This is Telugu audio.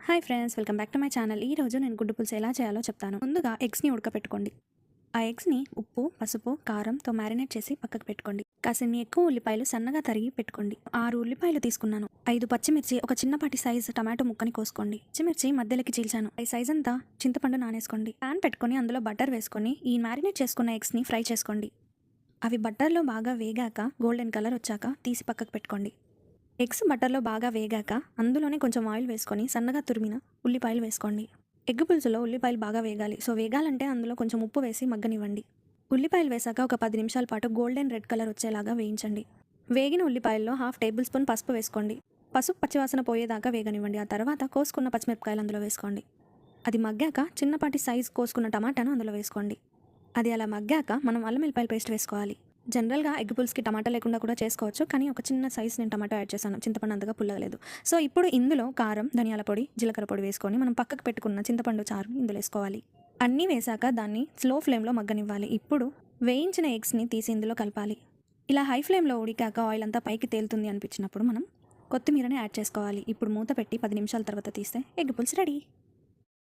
Hi friends, welcome back to my channel. ఈ రోజు నేను గుడ్డు పులుసు ఎలా చేయాలో చెప్తాను. ముందుగా ఎగ్స్ని ఉడకపెట్టుకోండి. ఆ ఎగ్స్ని ఉప్పు, పసుపు, కారంతో మ్యారినేట్ చేసి పక్కకు పెట్టుకోండి. కాసిన్ని ఎక్కువ ఉల్లిపాయలు సన్నగా తరిగి పెట్టుకోండి. 6 ఉల్లిపాయలు తీసుకున్నాను. 5 పచ్చిమిర్చి, ఒక చిన్నపాటి సైజు టమాటో ముక్కని కోసుకోండి. పచ్చిమిర్చి మధ్యలోకి చీల్చాను. ఈ సైజ్ అంతా చింతపండు నానేసుకోండి. ప్యాన్ పెట్టుకొని అందులో బటర్ వేసుకొని ఈ మ్యారినేట్ చేసుకున్న ఎగ్స్ని ఫ్రై చేసుకోండి. అవి బటర్లో బాగా వేగాక గోల్డెన్ కలర్ వచ్చాక తీసి పక్కకు పెట్టుకోండి. ఎగ్స్ బటర్లో బాగా వేగాక అందులోనే కొంచెం ఆయిల్ వేసుకొని సన్నగా తురిమిన ఉల్లిపాయలు వేసుకోండి. ఎగ్ పులుసులో ఉల్లిపాయలు బాగా వేగాలి. సో వేగాలంటే అందులో కొంచెం ఉప్పు వేసి మగ్గనివ్వండి. ఉల్లిపాయలు వేసాక ఒక 10 నిమిషాల పాటు గోల్డెన్ రెడ్ కలర్ వచ్చేలాగా వేయించండి. వేగిన ఉల్లిపాయల్లో 1/2 టేబుల్ స్పూన్ పసుపు వేసుకోండి. పసుపు పచ్చివాసన పోయేదాకా వేగనివ్వండి. ఆ తర్వాత కోసుకున్న పచ్చిమిరపకాయలు అందులో వేసుకోండి. అది మగ్గాక చిన్నపాటి సైజు కోసుకున్న టమాటాను అందులో వేసుకోండి. అది అలా మగ్గాక మనం అల్లం వెల్లిపాయల పేస్ట్ వేసుకోవాలి. జనరల్గా ఎగ్ పులుసుకి టమాటా లేకుండా కూడా చేసుకోవచ్చు, కానీ ఒక చిన్న సైజ్ నేను టమాటా యాడ్ చేశాను. చింతపండు అంతగా పుల్లలేదు. సో ఇప్పుడు ఇందులో కారం, ధనియాల పొడి, జీలకర్ర పొడి వేసుకొని మనం పక్కకు పెట్టుకున్న చింతపండు చారు ఇందులో వేసుకోవాలి. అన్నీ వేసాక దాన్ని స్లో ఫ్లేమ్లో మగ్గనివ్వాలి. ఇప్పుడు వేయించిన ఎగ్స్ని తీసి ఇందులో కలపాలి. ఇలా హై ఫ్లేమ్లో ఉడికాక ఆయిల్ అంతా పైకి తేలుతుంది అనిపించినప్పుడు మనం కొత్తిమీరని యాడ్ చేసుకోవాలి. ఇప్పుడు మూత పెట్టి 10 నిమిషాల తర్వాత తీస్తే ఎగ్ పులుసు రెడీ.